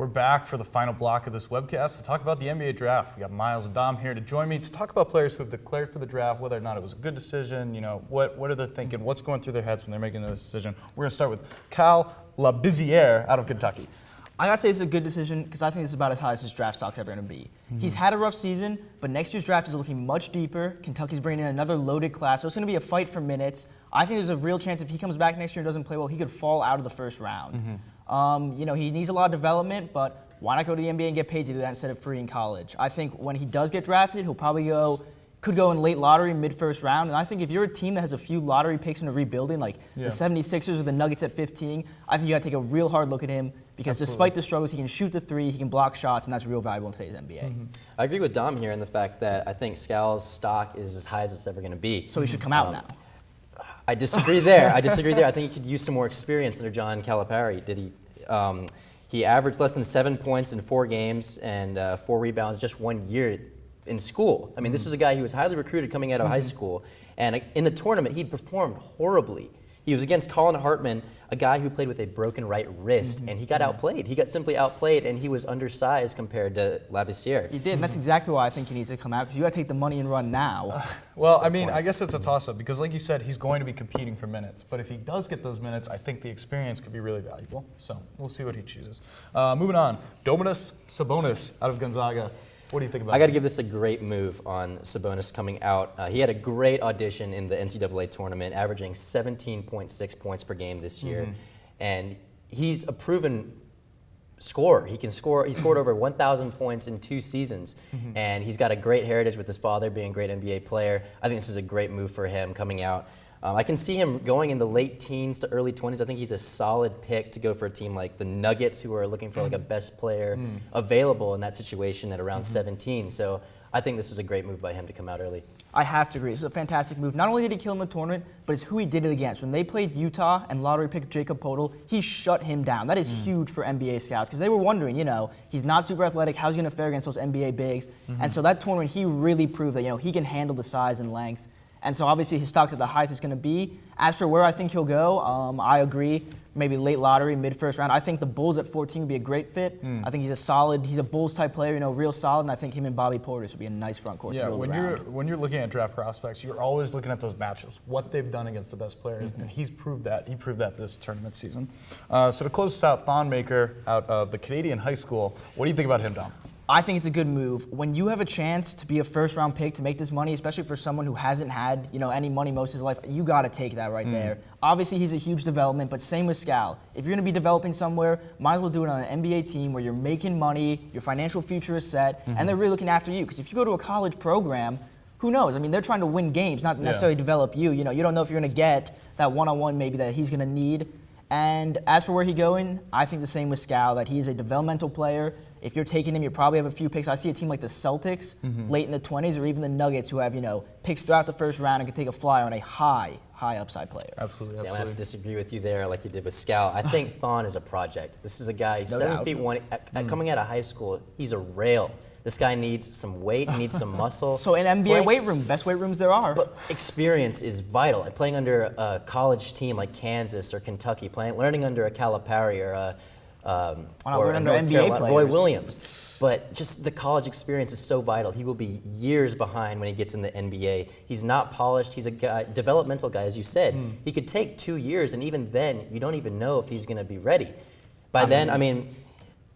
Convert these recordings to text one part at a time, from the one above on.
We're back for the final block of this webcast to talk about the NBA draft. We got Miles and Dom here to join me to talk about players who have declared for the draft, whether or not it was a good decision, what are they thinking, what's going through their heads when they're making this decision. We're going to start with Skal Labissiere out of Kentucky. I gotta say it's a good decision because I think this is about as high as his draft stock's ever gonna be. He's had a rough season, but next year's draft is looking much deeper. Kentucky's bringing in another loaded class, so it's gonna be a fight for minutes. I think there's a real chance if he comes back next year and doesn't play well, he could fall out of the first round. He needs a lot of development, but why not go to the NBA and get paid to do that instead of free in college? I think when he does get drafted, he'll probably could go in late lottery, mid-first round. And I think if you're a team that has a few lottery picks in a rebuilding, like the 76ers or the Nuggets at 15, I think you got to take a real hard look at him because despite the struggles, he can shoot the three, he can block shots, and that's real valuable in today's NBA. I agree with Dom here in the fact that I think Skal's stock is as high as it's ever going to be. So he should come out now. I disagree there. I think he could use some more experience under John Calipari. He averaged less than 7 points in 4 games and 4 rebounds just 1 year in school. I mean, this was a guy who was highly recruited coming out of high school, and in the tournament, he performed horribly. He was against Colin Hartman, a guy who played with a broken right wrist, and he got outplayed. He got simply outplayed, and he was undersized compared to Labissiere. He did, and that's exactly why I think he needs to come out, because you got to take the money and run now. Well, I mean, I guess it's a toss-up, because like you said, he's going to be competing for minutes. But if he does get those minutes, I think the experience could be really valuable. So we'll see what he chooses. Moving on, Domantas Sabonis out of Gonzaga. What do you think about I got to give this a great move on Sabonis coming out. He had a great audition in the NCAA tournament, averaging 17.6 points per game this year. And he's a proven scorer. He can score. He scored over 1,000 points in 2 seasons. And he's got a great heritage with his father being a great NBA player. I think this is a great move for him coming out. I can see him going in the late teens to early 20s. I think he's a solid pick to go for a team like the Nuggets, who are looking for like a best player available in that situation at around 17. So I think this was a great move by him to come out early. I have to agree. It's a fantastic move. Not only did he kill in the tournament, but it's who he did it against. When they played Utah and lottery pick Jacob Poeltl, he shut him down. That is huge for NBA scouts because they were wondering, he's not super athletic. How's he going to fare against those NBA bigs? And so that tournament, he really proved that, he can handle the size and length. And so obviously his stock's at the highest it's going to be. As for where I think he'll go, I agree. Maybe late lottery, mid-first round. I think the Bulls at 14 would be a great fit. I think he's a Bulls-type player, real solid, and I think him and Bobby Portis would be a nice front court to build around. When you're looking at draft prospects, you're always looking at those matchups, what they've done against the best players, and he's proved that. He proved that this tournament season. So to close this out, Thon Maker out of the Canadian high school. What do you think about him, Dom? I think it's a good move. When you have a chance to be a first-round pick to make this money, especially for someone who hasn't had any money most of his life, you got to take that right there. Obviously, he's a huge development, but same with Skal. If you're going to be developing somewhere, might as well do it on an NBA team where you're making money, your financial future is set, and they're really looking after you. Because if you go to a college program, who knows? I mean, they're trying to win games, not necessarily develop you. You don't know if you're going to get that one-on-one maybe that he's going to need. And as for where he's going, I think the same with Skal, that he is a developmental player. If you're taking him, you probably have a few picks. I see a team like the Celtics late in the 20s, or even the Nuggets, who have picks throughout the first round and can take a flyer on a high upside player. Absolutely. See, I'm going to have to disagree with you there like you did with Skal. I think Thon is a project. This is a guy 7 feet 1. Coming out of high school, he's a rail. This guy needs some weight, needs some muscle. So in NBA weight room, best weight rooms there are. But experience is vital. And playing under a college team like Kansas or Kentucky, learning under a Calipari or a under NBA players. Roy Williams. But just the college experience is so vital. He will be years behind when he gets in the NBA. He's not polished. He's a developmental guy, as you said. He could take 2 years, and even then, you don't even know if he's going to be ready. By then,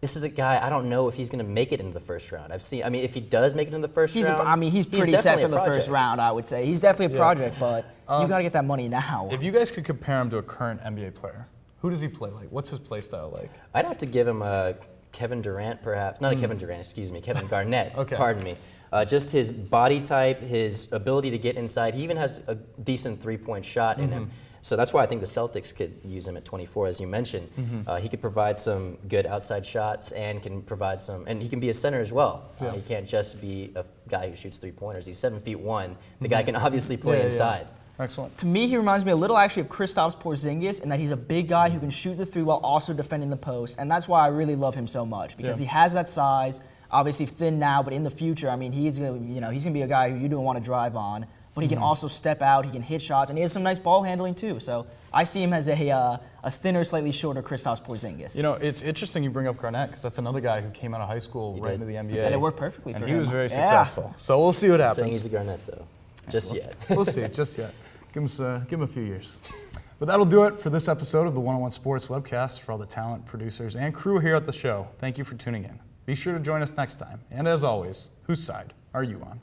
this is a guy, I don't know if he's going to make it into the first round. If he does make it into the first round, he's pretty set for the first round, I would say. He's definitely a project, but you got to get that money now. If you guys could compare him to a current NBA player, who does he play like? What's his play style like? I'd have to give him a Kevin Durant, perhaps. Not a Kevin Durant, excuse me, Kevin Garnett, pardon me. Just his body type, his ability to get inside. He even has a decent three-point shot in him. So that's why I think the Celtics could use him at 24, as you mentioned. He could provide some good outside shots and can provide and he can be a center as well. He can't just be a guy who shoots three-pointers. He's 7 feet 1. The guy can obviously play inside. Excellent. To me, he reminds me a little actually of Kristaps Porzingis in that he's a big guy who can shoot the three while also defending the post, and that's why I really love him so much because he has that size. Obviously thin now, but in the future, he's gonna be a guy who you don't want to drive on. but he can also step out, he can hit shots, and he has some nice ball handling too. So I see him as a thinner, slightly shorter Kristaps Porzingis. You know, it's interesting you bring up Garnett because that's another guy who came out of high school right into the NBA. And it worked perfectly for and him. he was very successful. So we'll see what I'm saying happens. he's a Garnett though, just yet. We'll see, just yet. Give him a few years. But that'll do it for this episode of the One-on-One Sports Webcast. For all the talent, producers, and crew here at the show, thank you for tuning in. Be sure to join us next time. And as always, whose side are you on?